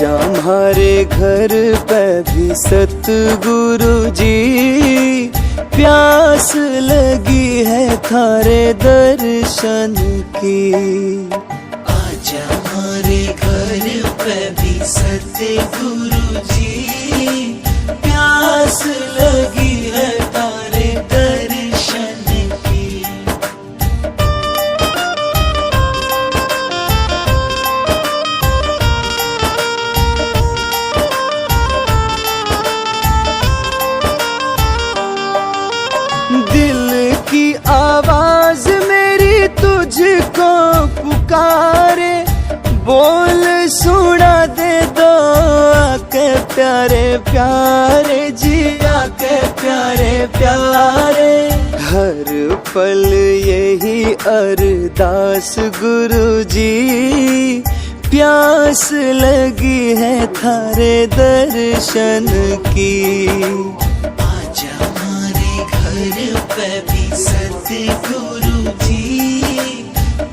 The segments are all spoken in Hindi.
आजा हमारे घर पे भी सतगुरु जी, प्यास लगी है थारे दर्शन की। आजा हमारे घर पे भी सतगुरु जी, प्यास लगी है तारे दर्शन की। दिल की आवाज मेरी तुझको पुकारे, बोल सुना दे दो आके प्यारे प्यारे जी, आके प्यारे प्यारे। हर पल यही अरदास गुरु जी, प्यास लगी है थारे दर्शन की। आजा हमारे घर पे भी सतगुरु जी,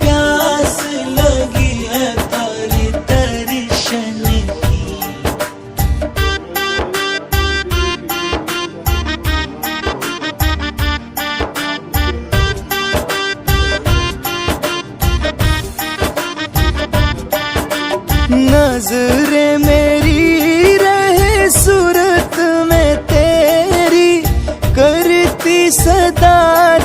प्यास लगी है तारे दर्शन की। नजरे मेरी रहे सूरत में तेरी, करती सदा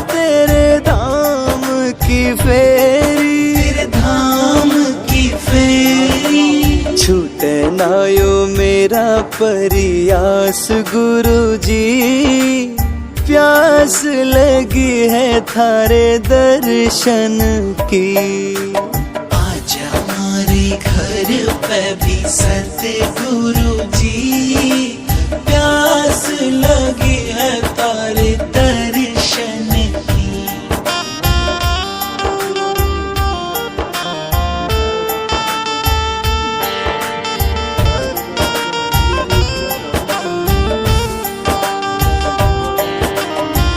तेरे धाम की फेरी, तेरे धाम की फेरी। छूटे ना यो मेरा प्रयास गुरु जी, प्यास लगी है थारे दर्शन की। आजा हमारे घर पे भी सतगुरु जी, प्यास लगी है तारे दर्शन की।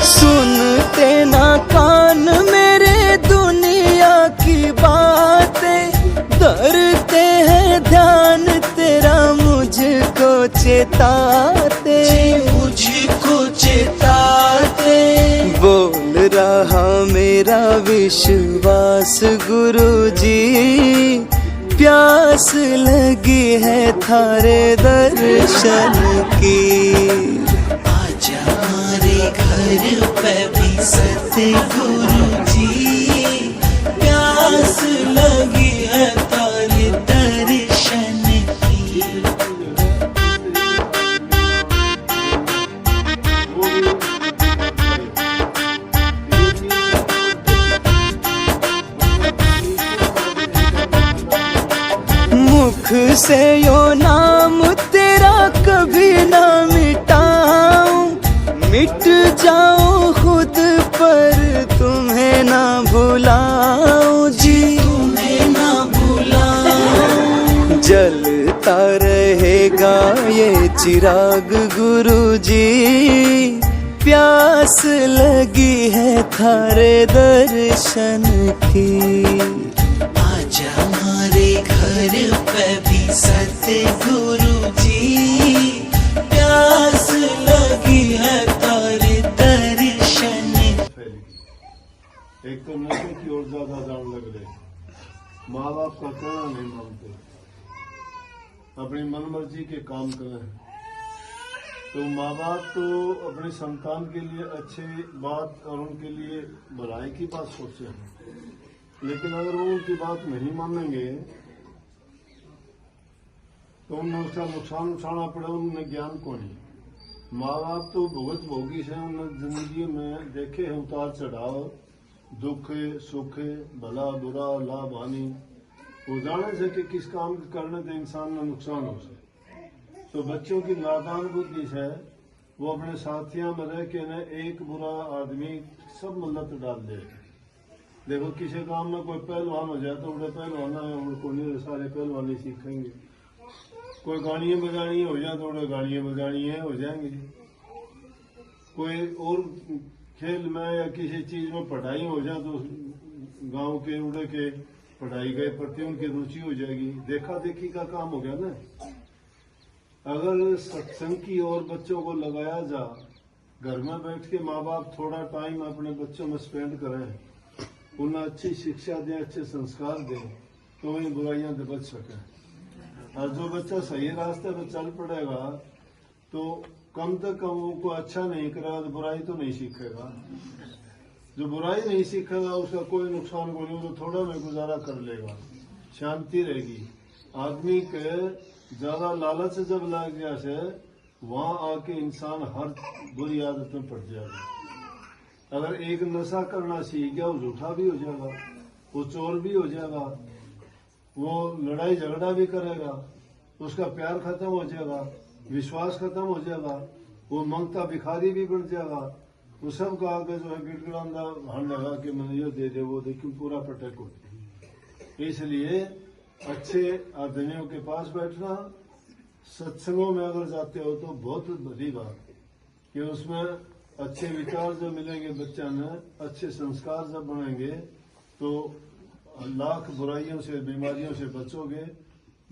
सुनते ना कान मेरे दुनिया की बातें, धरते हैं ध्यान तेरा मुझको चेताते, मुझको चेताते। बोल रहा मेरा विश्वास गुरु जी, प्यास लगी है थारे दर्शन की। आजा हमारे घर पे भी सतगुरु जी, प्यास लगी है तारे दर्शन की। मुख से यो नाम तेरा कभी ना मिटाऊं, मिट जाऊं खुद पर तुम्हें ना भुलाऊं जी, तुम्हें ना भुलाऊं। जलता रहेगा ये चिराग गुरु जी, प्यास लगी है थारे दर्शन की। आजा हमारे घर पे भी सतगुरु जी, प्यास लगी है तारे दर्शन की। एक तो नशे की ओर ज्यादा जान लग रहे, माँ बाप का कहना नहीं मानते, अपनी मनमर्जी के काम करें। तो माँ बाप तो अपने संतान के लिए अच्छे बात और उनके लिए भलाई की बात सोचे हैं, लेकिन अगर वो उनकी बात नहीं मानेंगे तो उन्हें उसका नुकसान उठाना पड़े, उन्हें ज्ञान को नहीं। माँ बाप तो भुगत भोगी से, उन्हें जिंदगी में देखे हैं उतार चढ़ाव, दुख सुख, भला बुरा, लाभ हानि, वो जाने से कि किस काम करने से इंसान में नुकसान हो सके। तो बच्चों की नादान बुद्धि से वो अपने साथियों में रह के न एक बुरा आदमी सब मल्लत डाल दे। देखो किसी काम में कोई पहलवान हो जाए तो उन्हें पहलवाना है, उनको नहीं सारे पहलवानी सीखेंगे। कोई गाड़ियाँ बजानी हो जाए तो उन्हें गाड़ियाँ बजानी है हो जाएंगे। कोई और खेल में या किसी चीज में पढ़ाई हो जाए तो गांव के उड़े के पढ़ाई के प्रति उनकी रुचि हो जाएगी। देखा देखी का काम हो गया ना। अगर सत्संग की ओर बच्चों को लगाया जा, घर में बैठ के माँ बाप थोड़ा टाइम अपने बच्चों में स्पेंड करें, उन्हें अच्छी शिक्षा दें, अच्छे संस्कार दें, तो वही बुराइयां से बच सकें। और जो बच्चा सही रास्ते पर चल पड़ेगा तो कम से कम वो अच्छा नहीं करेगा तो बुराई तो नहीं सीखेगा। जो बुराई नहीं सीखेगा उसका कोई नुकसान को नहीं, वो थोड़ा में गुजारा कर लेगा, शांति रहेगी। आदमी के ज्यादा लालच जब लग गया से वहां आके इंसान हर बुरी आदत में पड़ जाएगा। अगर एक नशा करना सीख गया वो झूठा भी हो जाएगा, वो चोर भी हो जाएगा, वो लड़ाई झगड़ा भी करेगा, उसका प्यार खत्म हो जाएगा, विश्वास खत्म हो जाएगा, वो मंगता भिखारी भी बढ़ जाएगा। वो सब का आगे जो है गिड़गिड़ांदा हर लगा कि मैंने ये दे दे वो दे, क्यों पूरा पटक होती। इसलिए अच्छे आदमियों के पास बैठना, सत्संगों में अगर जाते हो तो बहुत बड़ी बात कि उसमें अच्छे विचार जब मिलेंगे बच्चा ने, अच्छे संस्कार जब बनेंगे तो लाख बुराइयों से बीमारियों से बचोगे,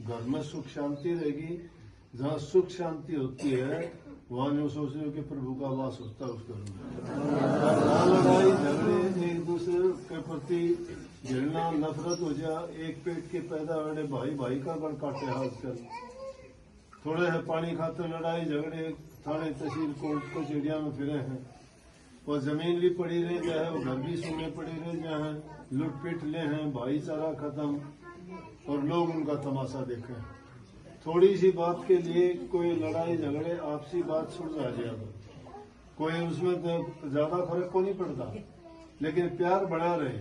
घर में सुख शांति रहेगी। जहाँ सुख शांति होती है वहाँ यूँ सोचो कि प्रभु का वास होता है उस घर में। लड़ाई झगड़े, एक दूसरे के प्रति घृणा नफरत हो जाए, एक पेट के पैदा बड़े भाई भाई का गढ़ काटे आजकल। थोड़े है पानी खाते लड़ाई झगड़े, थाने तहसील कोर्ट को चिड़िया में फिरे हैं। वो जमीन भी पड़ी रह गया है, वो घर भी सोने पड़े रह गए हैं, लुटपिट ले हैं, भाईचारा खत्म, और लोग उनका तमाशा देखें। थोड़ी सी बात के लिए कोई लड़ाई झगड़े, आपसी बात सुलझा जाएगा, कोई उसमें तो ज्यादा फर्क को नहीं पड़ता, लेकिन प्यार बना रहे।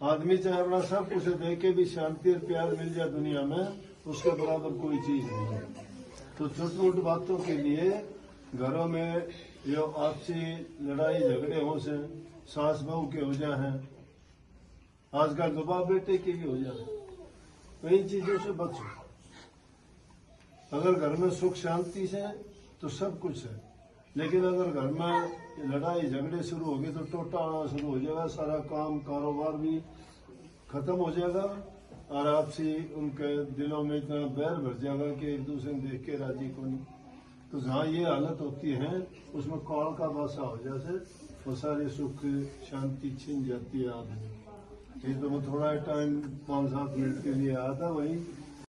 आदमी चाहे अपना सब कुछ दे के भी शांति और प्यार मिल जाए दुनिया में, उसके बराबर कोई चीज नहीं है। तो छोटी मोटी बातों के लिए घरों में जो आपसी लड़ाई झगड़े हो से, सास बहू के हो जाए हैं, आजकल तो बाप बेटे के भी हो जाए, तो इन चीजों से बचो। अगर घर में सुख शांति से तो सब कुछ है, लेकिन अगर घर में लड़ाई झगड़े शुरू हो गए तो टोटा आना शुरू हो जाएगा, सारा काम कारोबार भी खत्म हो जाएगा, और आपसी उनके दिलों में इतना बैर भर जाएगा कि एक दूसरे को देख के राजी को नहीं। तो जहाँ ये हालत होती है उसमें काल का बासा हो जाए, वो सारे सुख शांति छिन जाती है आदमी। ये तो मैं थोड़ा टाइम 5-7 मिनट के लिए आया था वही